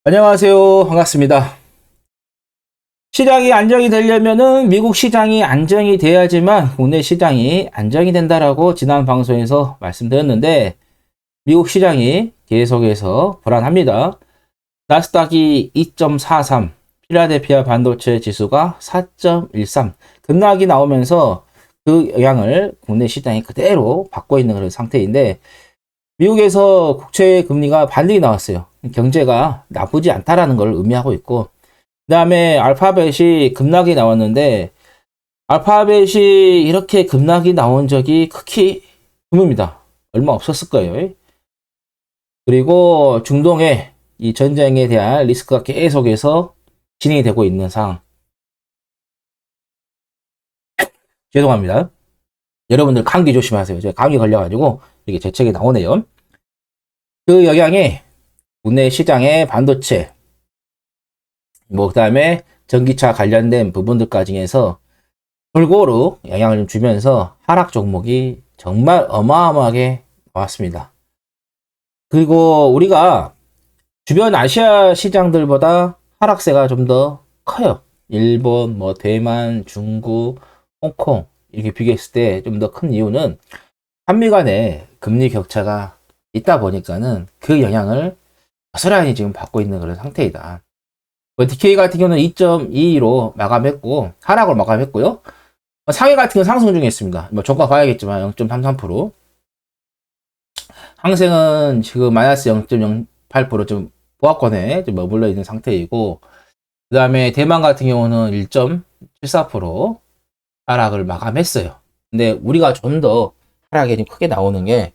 안녕하세요. 반갑습니다. 시장이 안정이 되려면은 미국 시장이 안정이 돼야지만 국내 시장이 안정이 된다라고 지난 방송에서 말씀드렸는데 미국 시장이 계속해서 불안합니다. 나스닥이 2.43, 필라델피아 반도체 지수가 4.13 급락이 나오면서 그 영향을 국내 시장이 그대로 받고 있는 그런 상태인데 미국에서 국채 금리가 반등이 나왔어요. 경제가 나쁘지 않다라는 걸 의미하고 있고, 그 다음에 알파벳이 급락이 나왔는데, 알파벳이 이렇게 급락이 나온 적이 극히 드뭅니다. 얼마 없었을 거예요. 그리고 중동의 이 전쟁에 대한 리스크가 계속해서 진행이 되고 있는 상황. 죄송합니다. 여러분들 감기 조심하세요. 제가 감기 걸려가지고 이렇게 재채기 나오네요. 그 영향에 국내 시장의 반도체, 그 다음에 전기차 관련된 부분들까지 해서 골고루 영향을 좀 주면서 하락 종목이 정말 어마어마하게 나왔습니다. 그리고 우리가 주변 아시아 시장들보다 하락세가 좀 더 커요. 일본, 대만, 중국, 홍콩 이렇게 비교했을 때 좀 더 큰 이유는 한미 간의 금리 격차가 있다 보니까는 그 영향을 고스란히 지금 받고 있는 그런 상태이다. DK 같은 경우는 2.22로 마감했고, 하락을 마감했고요. 상해 같은 경우는 상승 중에 있습니다. 종가 봐야겠지만 0.33%. 항생은 지금 마이너스 0.08% 좀 보합권에 좀 머물러 있는 상태이고, 그 다음에 대만 같은 경우는 1.74% 하락을 마감했어요. 근데 우리가 좀 더 하락이 좀 크게 나오는 게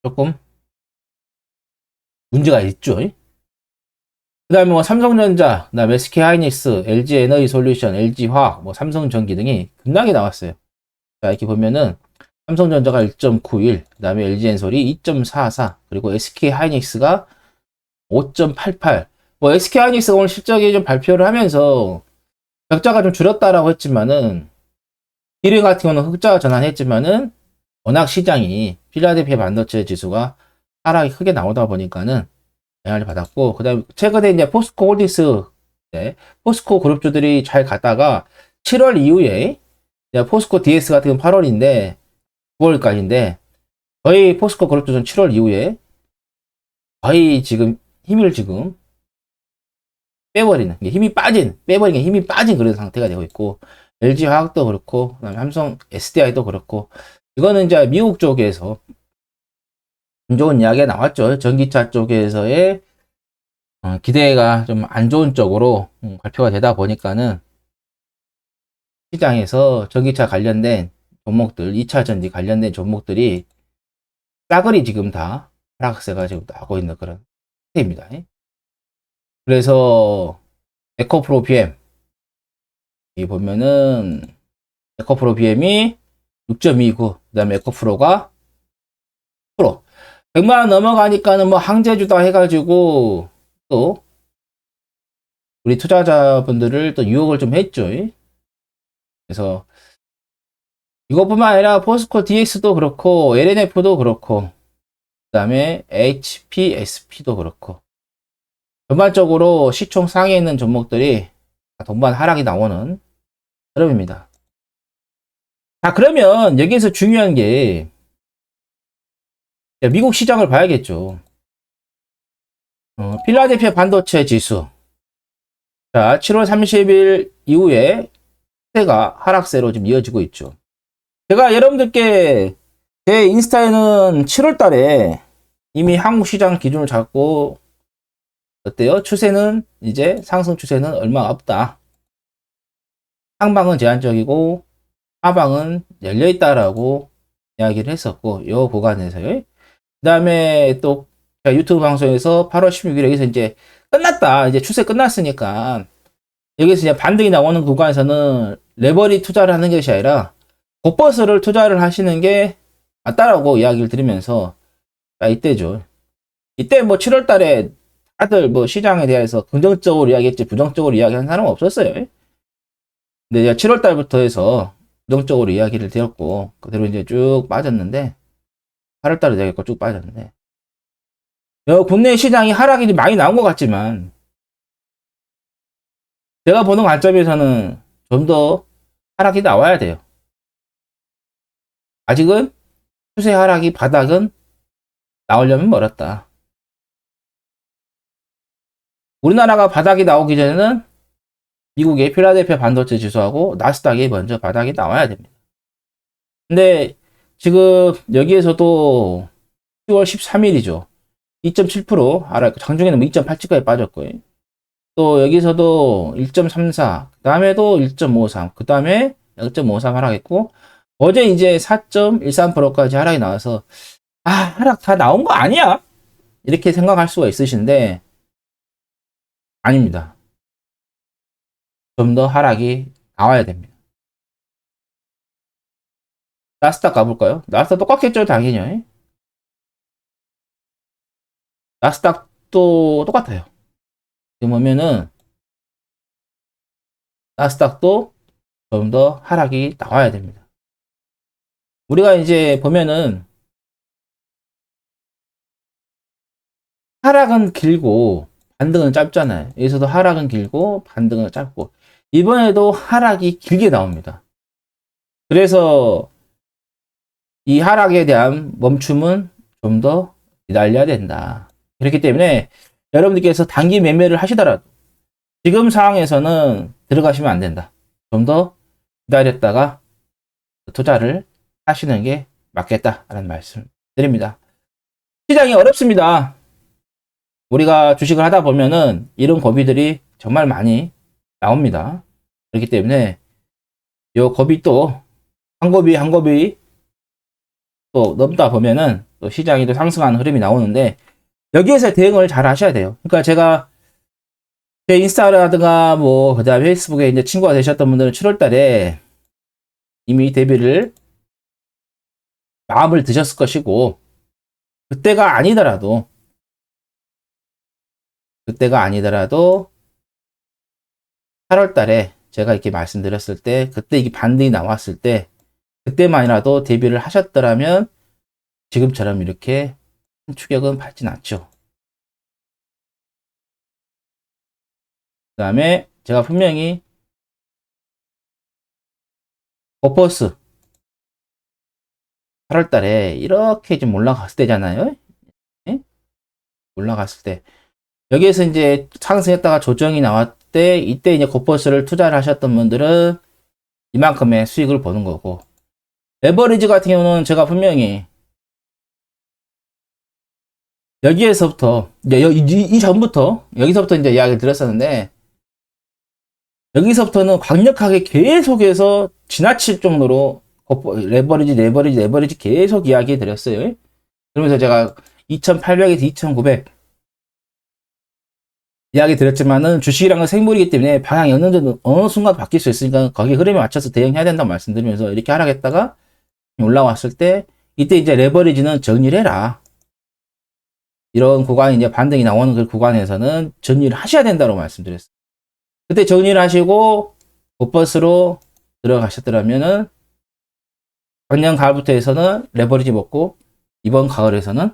조금 문제가 있죠. 그 다음에 삼성전자, 그다음에 SK하이닉스, LG에너지솔루션, LG화학, 삼성전기 등이 급락이 나왔어요. 자, 이렇게 보면은 삼성전자가 1.91, 그 다음에 LG엔솔이 2.44, 그리고 SK하이닉스가 5.88. SK하이닉스가 오늘 실적이 좀 발표를 하면서 격자가 좀 줄었다라고 했지만은, 기름 같은 경우는 흑자 전환했지만은, 워낙 시장이 필라델피아 반도체 지수가 하락이 크게 나오다 보니까는 영향을 받았고, 그 다음에 최근에 이제 포스코 홀딩스, 포스코 그룹주들이 잘 갔다가 7월 이후에 포스코 DS 같은 경우는 8월인데 9월까지인데 거의 포스코 그룹주는 7월 이후에 거의 지금 힘을 지금 빼버리는, 빼버리는 힘이 빠진 그런 상태가 되고 있고, LG 화학도 그렇고, 그다음에 삼성 SDI도 그렇고, 이거는 이제 미국 쪽에서 안 좋은 이야기가 나왔죠. 전기차 쪽에서의 기대가 좀 안 좋은 쪽으로 발표가 되다 보니까는 시장에서 전기차 관련된 종목들, 2차 전지 관련된 종목들이 싸그리 지금 다 하락세가 지금 나고 있는 그런 상태입니다. 그래서 에코프로 BM 이 보면은 에코프로 BM이 6.29, 그 다음에 에코프로가 10%. 100만원 넘어가니까는 항제주다 해가지고 또 우리 투자자분들을 또 유혹을 좀 했죠. 그래서 이것뿐만 아니라 포스코 DX도 그렇고 LNF도 그렇고 그 다음에 HPSP도 그렇고 전반적으로 시총 상위에 있는 종목들이 동반 하락이 나오는 흐름입니다. 자, 그러면 여기에서 중요한 게 미국 시장을 봐야겠죠. 필라델피아 반도체 지수. 자, 7월 30일 이후에 세가 하락세로 지금 이어지고 있죠. 제가 여러분들께 제 인스타에는 7월 달에 이미 한국 시장 기준을 잡고 어때요? 추세는 이제 상승 추세는 얼마 없다. 상방은 제한적이고 하방은 열려 있다라고 이야기를 했었고 요 구간에서요. 그다음에 또 유튜브 방송에서 8월 16일에 여기서 이제 끝났다. 이제 추세 끝났으니까 여기서 이제 반등이 나오는 구간에서는 레버리 투자를 하는 것이 아니라 곧버스를 투자를 하시는 게 맞다라고 이야기를 드리면서 이때죠. 이때 7월 달에 다들 시장에 대해서 긍정적으로 이야기했지 부정적으로 이야기한 사람은 없었어요. 근데 이제 7월 달부터 해서 부정적으로 이야기를 드렸고 그대로 이제 쭉 빠졌는데 8월 달에 되겠고 쭉 빠졌는데 국내 시장이 하락이 많이 나온 것 같지만 제가 보는 관점에서는 좀 더 하락이 나와야 돼요. 아직은 추세 하락이 바닥은 나오려면 멀었다. 우리나라가 바닥이 나오기 전에는 미국의 필라델피아 반도체 지수하고 나스닥이 먼저 바닥이 나와야 됩니다. 근데 지금 여기에서도 10월 13일이죠. 2.7% 하락, 장중에는 뭐 2.87까지 빠졌고요. 또 여기서도 1.34, 그 다음에도 1.53, 그 다음에 0.53 하락했고, 어제 이제 4.13%까지 하락이 나와서, 하락 다 나온 거 아니야? 이렇게 생각할 수가 있으신데, 아닙니다. 좀 더 하락이 나와야 됩니다. 나스닥 가볼까요? 나스닥 똑같겠죠, 당연히. 나스닥도 똑같아요. 지금 보면은, 나스닥도 좀 더 하락이 나와야 됩니다. 우리가 이제 보면은, 하락은 길고, 반등은 짧잖아요. 여기서도 하락은 길고, 반등은 짧고, 이번에도 하락이 길게 나옵니다. 그래서, 이 하락에 대한 멈춤은 좀 더 기다려야 된다. 그렇기 때문에 여러분들께서 단기 매매를 하시더라도 지금 상황에서는 들어가시면 안 된다. 좀 더 기다렸다가 투자를 하시는 게 맞겠다라는 말씀 드립니다. 시장이 어렵습니다. 우리가 주식을 하다 보면은 이런 고비들이 정말 많이 나옵니다. 그렇기 때문에 이 고비 또 한 고비 한 고비 또 넘다 보면은 또 시장이 또 상승하는 흐름이 나오는데 여기에서 대응을 잘 하셔야 돼요. 그러니까 제가 제 인스타라든가 뭐 그다음에 페이스북에 이제 친구가 되셨던 분들은 7월 달에 이미 데뷔를 마음을 드셨을 것이고 그때가 아니더라도 8월 달에 제가 이렇게 말씀드렸을 때 그때 이게 반등이 나왔을 때 그때만이라도 데뷔를 하셨더라면 지금처럼 이렇게 추격은 밟진 않죠. 그 다음에 제가 분명히 버퍼스 8월 달에 이렇게 좀 올라갔을 때잖아요. 예? 올라갔을 때 여기에서 이제 상승했다가 조정이 나왔을 때 이때 이제 버퍼스를 투자를 하셨던 분들은 이만큼의 수익을 보는 거고 레버리지 같은 경우는 제가 분명히 여기에서부터 이제 이 전부터 여기서부터 이제 이야기를 드렸었는데 여기서부터는 강력하게 계속해서 지나칠 정도로 레버리지 계속 이야기 드렸어요. 그러면서 제가 2800에서 2900 이야기 드렸지만은 주식이란 생물이기 때문에 방향이 어느 순간 바뀔 수 있으니까 거기 흐름에 맞춰서 대응해야 된다고 말씀드리면서 이렇게 하락했다가 올라왔을 때 이때 이제 레버리지는 정리를 해라. 이런 구간이 이제 반등이 나오는 그 구간에서는 정리를 하셔야 된다고 말씀드렸어요. 그때 정리를 하시고 버퍼스로 들어가셨더라면은 작년 가을부터 해서는 레버리지 먹고 이번 가을에서는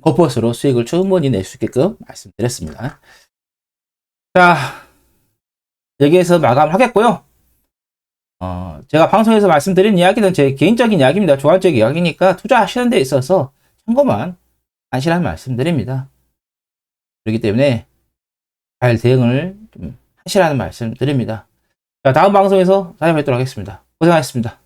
버퍼스로 수익을 충분히 낼 수 있게끔 말씀드렸습니다. 자, 여기에서 마감하겠고요. 제가 방송에서 말씀드린 이야기는 제 개인적인 이야기입니다. 주관적인 이야기니까 투자하시는 데 있어서 참고만 하시라는 말씀드립니다. 그렇기 때문에 잘 대응을 좀 하시라는 말씀 드립니다. 자, 다음 방송에서 찾아뵙도록 하겠습니다. 고생하셨습니다.